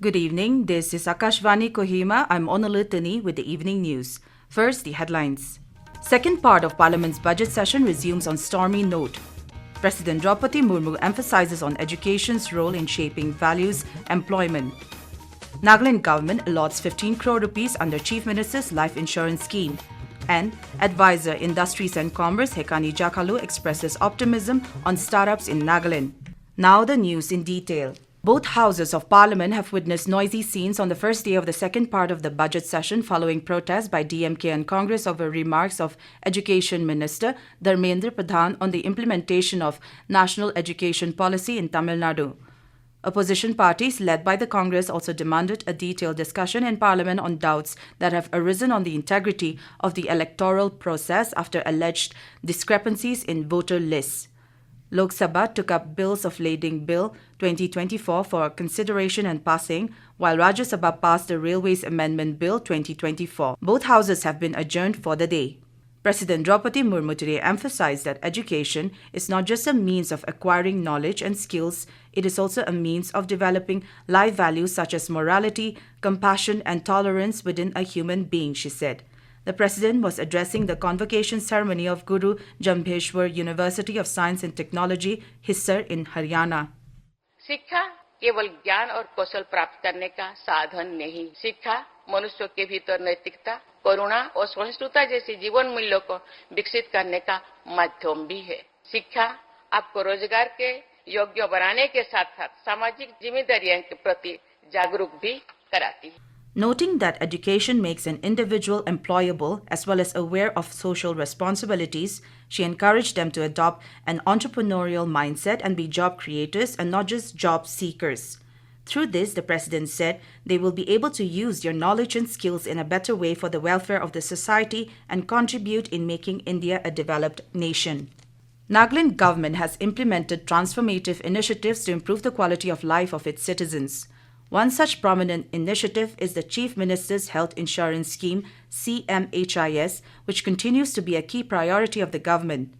Good evening, this is Akashvani Kohima. I'm Bulletin with the evening news. First, the headlines. Second part of Parliament's budget session resumes on stormy note. President Droupadi Murmu emphasizes on education's role in shaping values, employment. Nagaland Government allots 15 crore rupees under Chief Minister's life insurance scheme. And Advisor Industries and Commerce Hekani Jakhalu expresses optimism on startups in Nagaland. Now the news in detail. Both houses of parliament have witnessed noisy scenes on the first day of the second part of the budget session following protests by DMK and Congress over remarks of Education Minister Dharmendra Pradhan on the implementation of national education policy in Tamil Nadu. Opposition parties led by the Congress also demanded a detailed discussion in Parliament on doubts that have arisen on the integrity of the electoral process after alleged discrepancies in voter lists. Lok Sabha took up Bills of Lading Bill 2024 for consideration and passing, while Rajya Sabha passed the Railways Amendment Bill 2024. Both houses have been adjourned for the day. President Droupadi Murmu today emphasized that education is not just a means of acquiring knowledge and skills, it is also a means of developing life values such as morality, compassion and tolerance within a human being, she said. The President was addressing the convocation ceremony of Guru Jambheshwar University of Science and Technology, Hisar in Haryana. शिक्षा केवल ज्ञान और कौशल प्राप्त करने का साधन नहीं, शिक्षा मनुष्यों के भीतर नैतिकता, करुणा और सहिष्णुता जैसी जीवन मूल्यों को विकसित करने का माध्यम भी है। शिक्षा आपको रोजगार के योग्य बनाने के साथ-साथ सामाजिक जिम्मेदारियों के प्रति जागरूक भी कराती है। Noting that education makes an individual employable as well as aware of social responsibilities, she encouraged them to adopt an entrepreneurial mindset and be job creators and not just job seekers. Through this, the President said, they will be able to use their knowledge and skills in a better way for the welfare of the society and contribute in making India a developed nation. Nagaland Government has implemented transformative initiatives to improve the quality of life of its citizens. One such prominent initiative is the Chief Minister's Health Insurance Scheme, CMHIS, which continues to be a key priority of the government.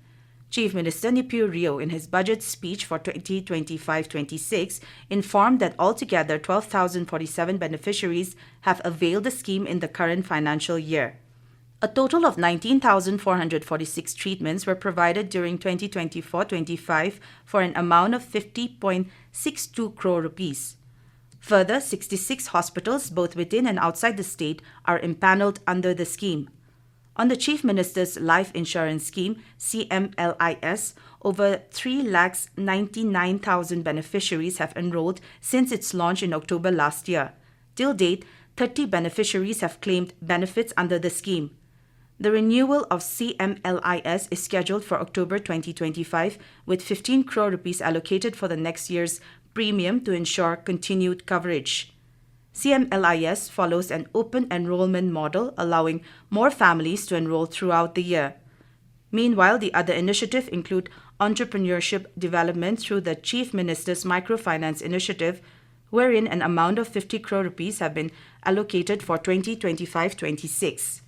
Chief Minister Nipu Rio, in his budget speech for 2025-26, informed that altogether 12,047 beneficiaries have availed the scheme in the current financial year. A total of 19,446 treatments were provided during 2024-25 for an amount of 50.62 crore rupees. Further, 66 hospitals, both within and outside the state, are impaneled under the scheme. On the Chief Minister's Life Insurance Scheme, CMLIS, over 3,99,000 beneficiaries have enrolled since its launch in October last year. Till date, 30 beneficiaries have claimed benefits under the scheme. The renewal of CMLIS is scheduled for October 2025, with 15 crore rupees allocated for the next year's premium to ensure continued coverage. CMLIS follows an open enrollment model, allowing more families to enroll throughout the year. Meanwhile, the other initiatives include entrepreneurship development through the Chief Minister's Microfinance Initiative, wherein an amount of 50 crore rupees have been allocated for 2025-26.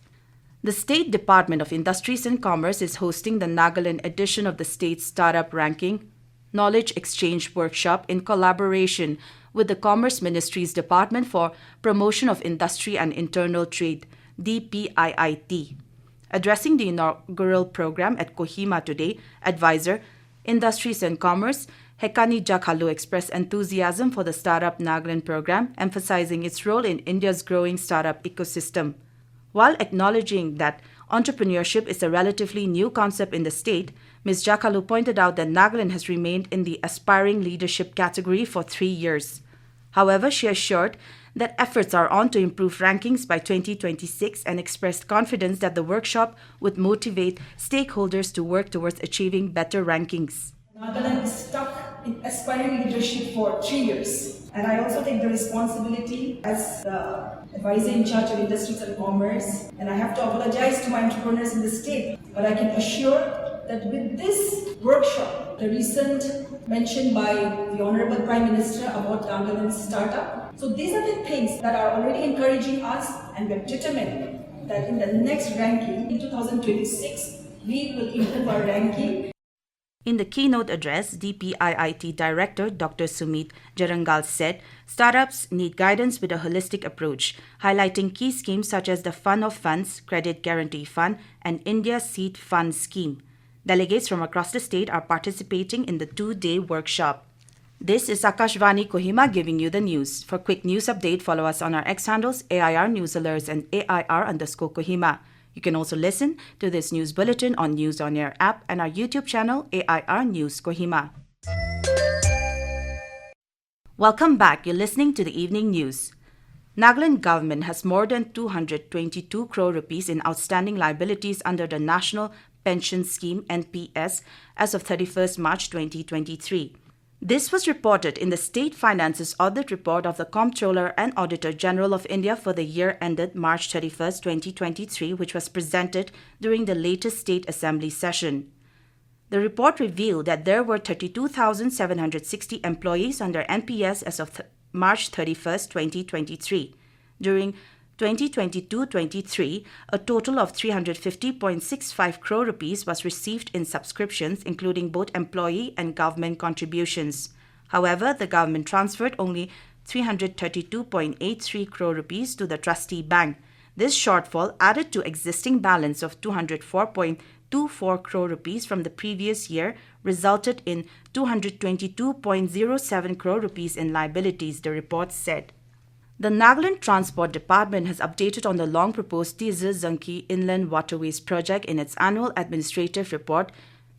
The State Department of Industries and Commerce is hosting the Nagaland edition of the state's Startup Ranking Knowledge Exchange Workshop in collaboration with the Commerce Ministry's Department for Promotion of Industry and Internal Trade, DPIIT. Addressing the inaugural program at Kohima today, Advisor, Industries and Commerce, Hekani Jakhalu expressed enthusiasm for the Startup Nagaland program, emphasizing its role in India's growing startup ecosystem. While acknowledging that entrepreneurship is a relatively new concept in the state, Ms. Jakhalu pointed out that Nagaland has remained in the aspiring leadership category for 3 years. However, she assured that efforts are on to improve rankings by 2026 and expressed confidence that the workshop would motivate stakeholders to work towards achieving better rankings. Nagaland is stuck in aspiring leadership for 3 years. And I also take the responsibility as the advisor in charge of industries and commerce. And I have to apologize to my entrepreneurs in the state. But I can assure that with this workshop, the recent mention by the Honorable Prime Minister about Nagaland's startup. So these are the things that are already encouraging us, and we're determined that in the next ranking, in 2026, we will improve our ranking. In the keynote address, DPIIT Director Dr. Sumit Jarangal said startups need guidance with a holistic approach, highlighting key schemes such as the Fund of Funds, Credit Guarantee Fund, and India Seed Fund Scheme. Delegates from across the state are participating in the 2-day workshop. This is Akashvani Kohima giving you the news. For quick news update, follow us on our X handles AIR News Alerts and AIR_Kohima. You can also listen to this news bulletin on News On Air app and our YouTube channel AIR News Kohima. Welcome back. You're listening to the evening news. Nagaland Government has more than 222 crore rupees in outstanding liabilities under the National Pension Scheme NPS as of 31st March 2023. This was reported in the State Finances Audit Report of the Comptroller and Auditor General of India for the year ended March 31, 2023, which was presented during the latest State Assembly session. The report revealed that there were 32,760 employees under NPS as of March 31, 2023. During 2022-23, a total of 350.65 crore rupees was received in subscriptions, including both employee and government contributions. However, the government transferred only 332.83 crore rupees to the trustee bank. This shortfall, added to existing balance of 204.24 crore rupees from the previous year, resulted in 222.07 crore rupees in liabilities, the report said. The Nagaland Transport Department has updated on the long-proposed Tizir-Zanki Inland Waterways project in its annual administrative report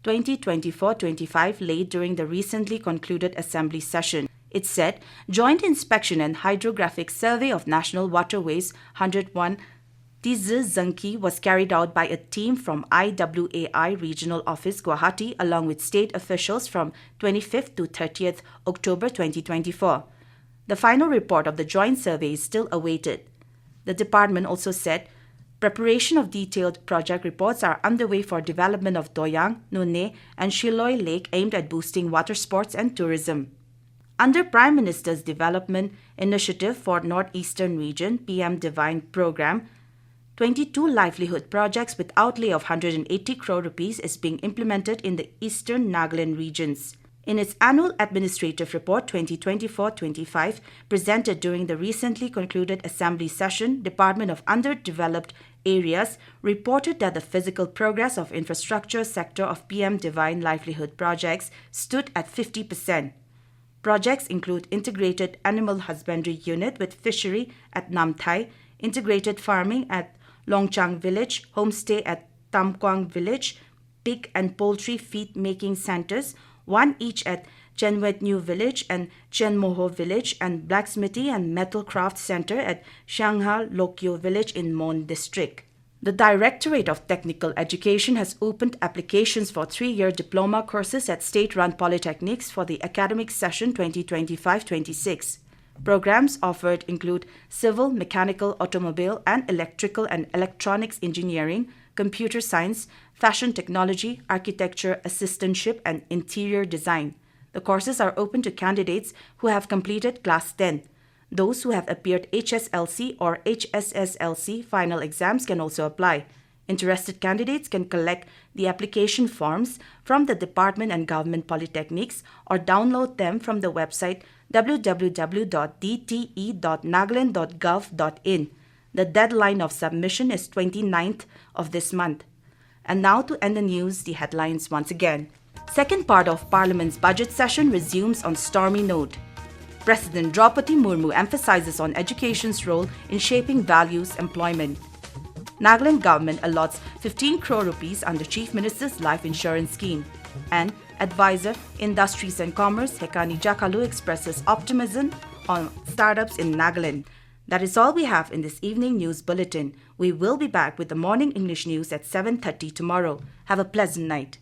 2024-25 laid during the recently concluded Assembly session. It said, Joint Inspection and Hydrographic Survey of National Waterways 101 Tizir-Zanki was carried out by a team from IWAI Regional Office, Guwahati, along with state officials from 25th to 30th October 2024. The final report of the joint survey is still awaited. The department also said preparation of detailed project reports are underway for development of Doyang, Nune, and Shiloi Lake aimed at boosting water sports and tourism. Under Prime Minister's Development Initiative for Northeastern Region PM Divine Program, 22 livelihood projects with outlay of 180 crore rupees is being implemented in the Eastern Nagaland regions. In its annual administrative report 2024-25 presented during the recently concluded Assembly session, Department of Underdeveloped Areas reported that the physical progress of infrastructure sector of PM Divine Livelihood projects stood at 50%. Projects include integrated animal husbandry unit with fishery at Namthai, integrated farming at Longchang Village, homestay at Tamkwang Village, pig and poultry feed making centers, one each at Chenwet New Village and Chenmoho Village, and Blacksmithy and Metal Craft Center at Shangha Lokyo Village in Mon District. The Directorate of Technical Education has opened applications for 3-year diploma courses at state-run polytechnics for the academic session 2025-26. Programs offered include civil, mechanical, automobile, and electrical and electronics engineering, computer science, fashion technology, architecture, assistantship, and interior design. The courses are open to candidates who have completed Class 10. Those who have appeared HSLC or HSSLC final exams can also apply. Interested candidates can collect the application forms from the Department and Government Polytechnics or download them from the website www.dte.nagaland.gov.in. The deadline of submission is 29th of this month. And now to end the news, the headlines once again. Second part of Parliament's budget session resumes on stormy note. President Droupadi Murmu emphasizes on education's role in shaping values employment. Nagaland Government allots 15 crore rupees under Chief Minister's Life Insurance Scheme. And Advisor, Industries and Commerce Hekani Jakhalu expresses optimism on startups in Nagaland. That is all we have in this evening news bulletin. We will be back with the morning English news at 7:30 tomorrow. Have a pleasant night.